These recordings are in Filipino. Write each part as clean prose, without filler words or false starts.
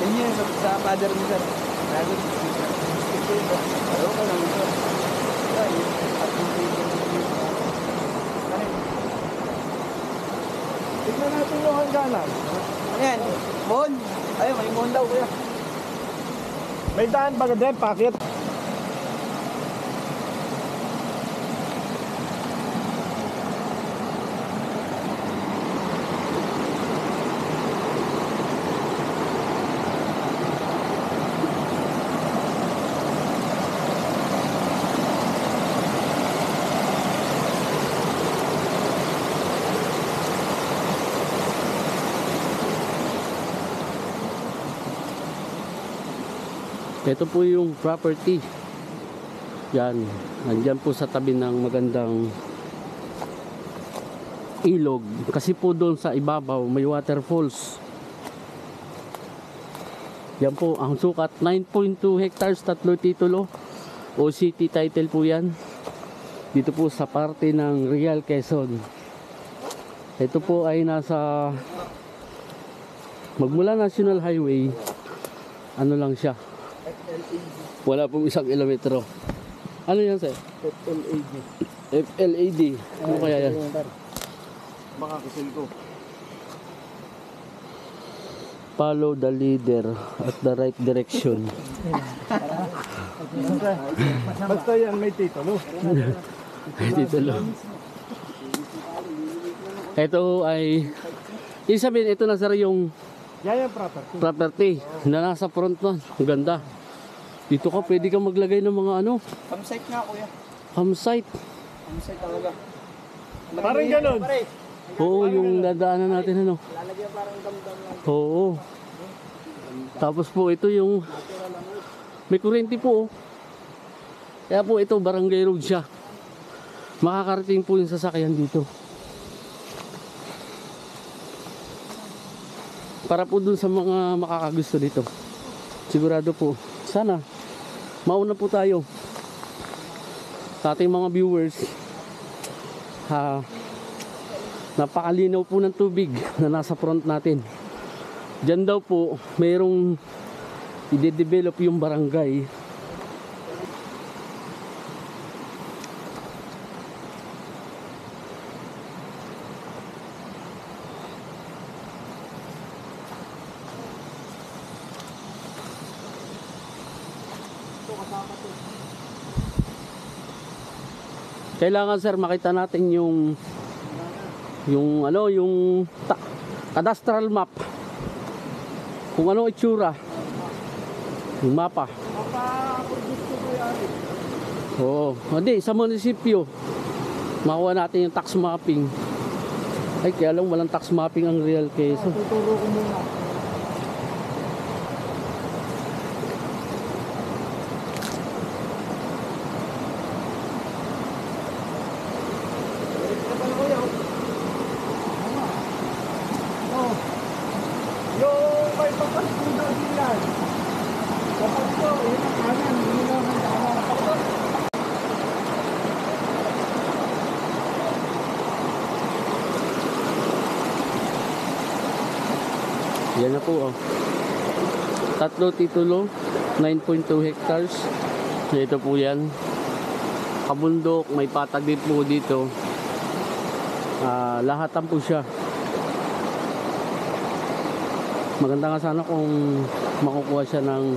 Yan yun, sa father mo, sir. Father mo, sir. Ayaw ka lang, sir. Kaya, at tignan natin yung hangganan. ano yan? Mohon? Ayun, may mohon daw, kuya. May daan ba din, pakit? Ito po yung property. Yan. Nandyan po sa tabi ng magandang ilog. Kasi po doon sa ibabaw may waterfalls. Yan po. Ang sukat 9.2 hectares, 3 titulo. O city title po yan. Dito po sa parte ng Real Quezon. Ito po ay nasa magmula National Highway. Ano lang siya. Wala pong 1 kilometro. Ano yan, sir? FLAD. FLAD. Ano kaya yan? Baka kasil ko. Follow the leader at the right direction. Basta yan, may titulo. Titulo. Ito ay ibig sabihin, ito na sir yung Yan yung property. property na nasa front nun. Ang ganda. Dito ka pwede kang maglagay ng mga ano, Campsite nga, kuya. campsite. Campsite talaga. Parang ganun. Pare, Oo, yung dadaanan natin ano. lalagyan parang damdam lang. Oo. Tapos po ito yung may kuryente po. Oh. Kaya po ito barangay road siya. Makakarating po yung sasakyan dito. Para po dun sa mga makakagusto dito. Sigurado po. Sana mauna po tayo sa ating mga viewers. Napakalinaw po ng tubig na nasa front natin. Diyan daw po mayroong i-develop yung barangay. Kailangan sir makita natin yung ano, yung cadastral map. Kung ano itsura. Yung mapa. Mapa-produce ko yan. Oo. Hindi, sa munisipyo. Makuha natin yung tax mapping. Ay, kaya lang walang tax mapping ang Real Quezon. Tuturo ko muna. Yung may papastudo din yan. Kapag ito, yun ang kanan, yun ang kanan. Yan na po oh. 3 titulo, 9.2 hectares. Ito po yan. Kabundok, may patag din po dito. Lahatan po siya. Maganda nga sana kung makukuha siya ng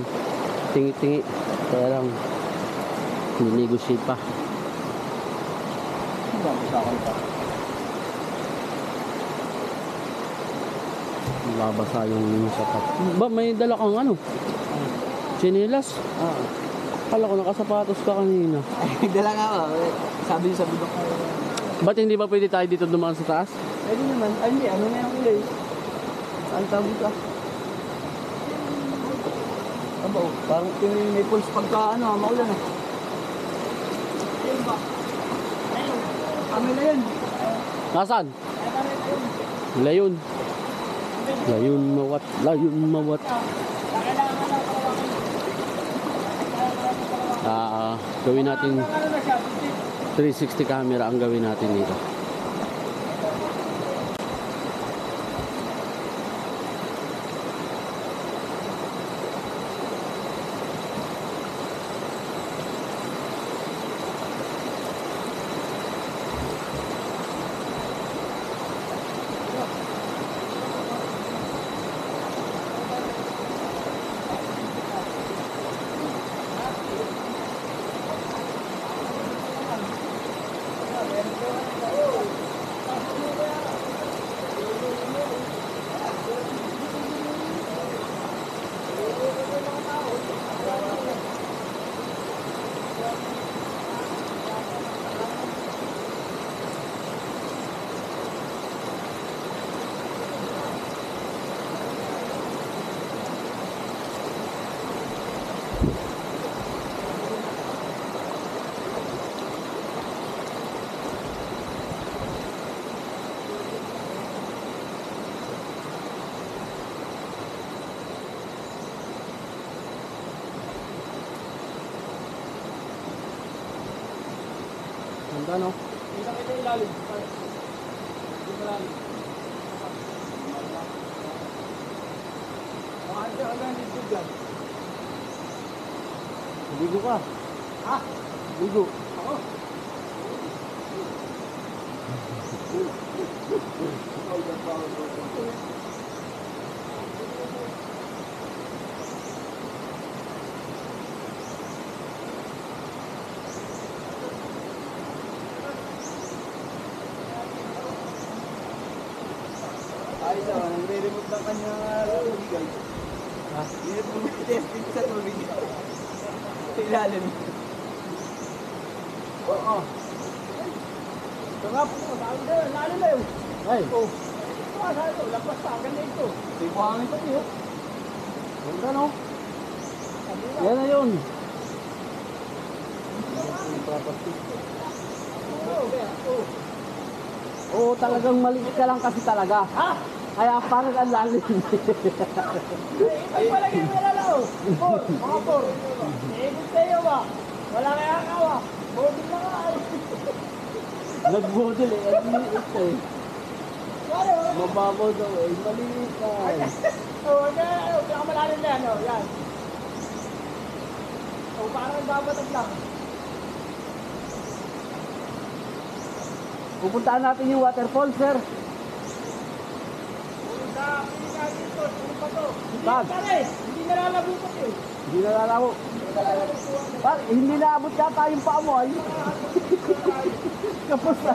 tingi-tingi. Kaya lang ninegotiate pa. Babasa yung sapat. Ba, may dala kang ano? Chinelas? Kala ko nakasapatos ka kanina. Ay, dala nga ba? Sabi niyo sa bundok. Ba't hindi ba pwede tayo dito dumaan sa taas? Pwede naman. Ay, hindi. Ano na yung kulay? Saan tabi ka? Aba, oh. Parang may pulse pagka ano, maulan ah. Ayun ba? Ayun. Kami na yun. Nasaan? Layon. Layon mawat. Layon mawat. Gawin natin 360 camera ang gawin natin dito. Ano? Kita kita ilalim. Hindi malalim. Makakita ka lang dito dyan. Ligo ka. Ha? Ligo. Ako? Ay, so, nagre-remote ng kanyang tubig, guys. Ha? Nire-remote testing sa tubig. Sa ilalim. Oo. Ito nga po, lalim na yun. Ay, Oh. Ito nga sa ito, lampas pa, ganda ito. Ito yung buhangin pa niyo. ganda no? Yan na yun. Oo, talagang maliit ka lang kasi talaga. Ha? Kaya parang ang lalim. Ay, pala yung nalalaw. Por, mga por. Naibig sa'yo ba? Wala kaya kawa. Boding na nga ay. Nagbudol eh. Ang liit eh. Ano? Mababaw daw eh. Maliit ka. Oh, pinakamalalim na yan, oh. Yan. Oh, parang babatag lang. Pupuntaan natin yung waterfall, sir. Sa pinaka dito, sino pa to? Saan? Hindi nalalabo pa eh. Hindi na lalawo. Hindi naabot yata yung paa mo ay. Kapos na.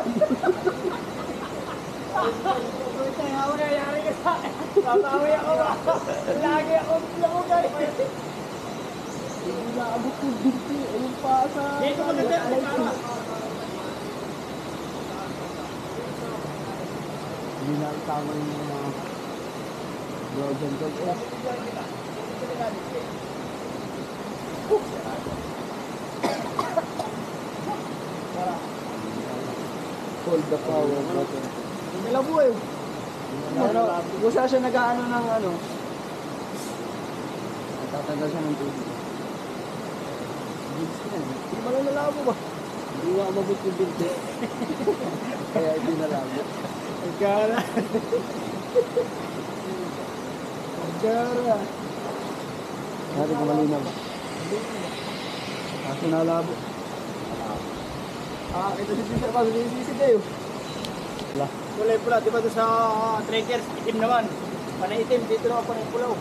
Puta, nga mo nangyari ka sa akin. Tatawi ako ba? Lagi ako lumugay. Hindi naabot yung binti. Ayun pa sa... Dito ka na para. Hindi na tama yung mga... Broken dog eh. Hold the power button. Hindi labo eh. Pero, kung saan siya nag-ano ng ano, natatanggal siya ng tubig. Hindi ba lang nalabo ba? Hindi nga umabot yung binti. Kaya hindi na lang. Gara. Gara. Sabi ko malinaw. Kaso nalabo. Ito si Peter pa, si Deo. Wala. Kulay pula, di ba doon sa trekkers, itim naman. Panay itim, dito naman panay pulaw.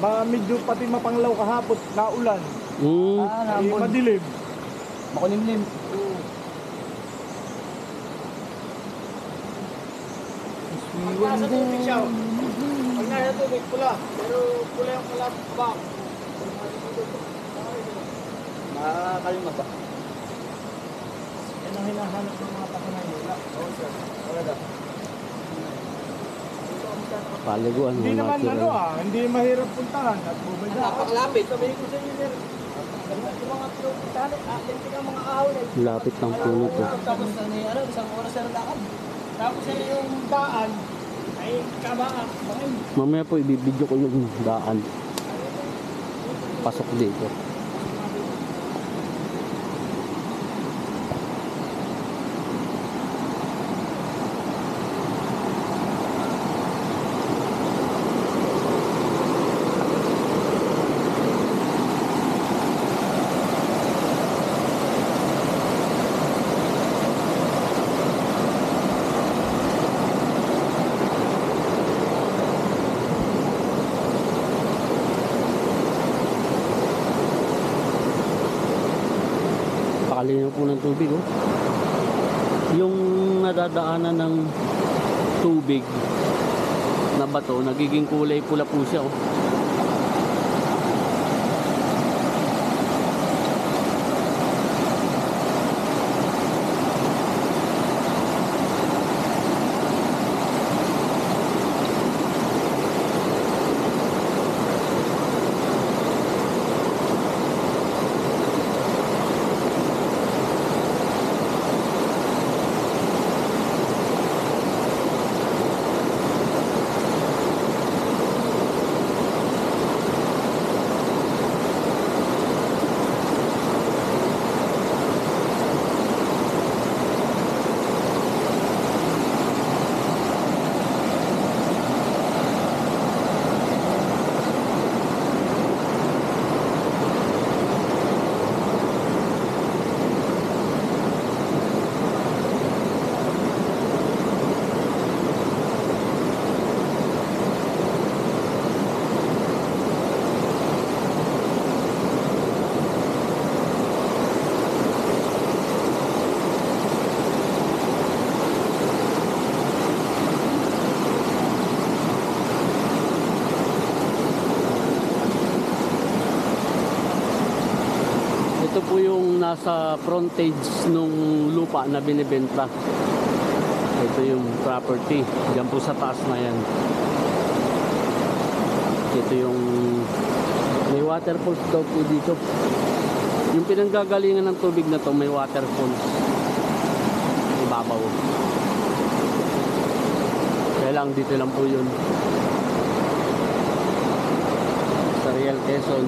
Mga medyo pati mapanglaw kahapon, naulan. Eh, madilim. Makulimlim. Pag nasa tubig siya, pag nasa tubig, pula. Pero pula yung kalabak. Makakalima ba? Yan ang hinahanap ng mga patunay nila. Oo, sir. Talaga. Paliguan Hindi mo naman natural. hindi mahirap puntahan at bubay na. Napakalapit. Sabihin ko sa inyo, sir. Yung mga pinuntahan, atin ka mga ahon. Lapit ng puno to. Tapos isang oras na lakad. Tapos yung daan, ay kabaan. Bangin. Mamaya po ibibidyo ko yung daan. Pasok dito. Pakalinaw po ng tubig oh. Yung nadadaanan ng tubig na bato, nagiging kulay pula po siya oh. po yung nasa frontage nung lupa na binibenta. Ito yung property. Diyan po sa taas na yan. Ito yung may waterfalls daw po dito. Yung pinanggagalingan ng tubig na to may waterfalls. Ibabaw. Kaya lang dito lang po yun. Sa Real Quezon.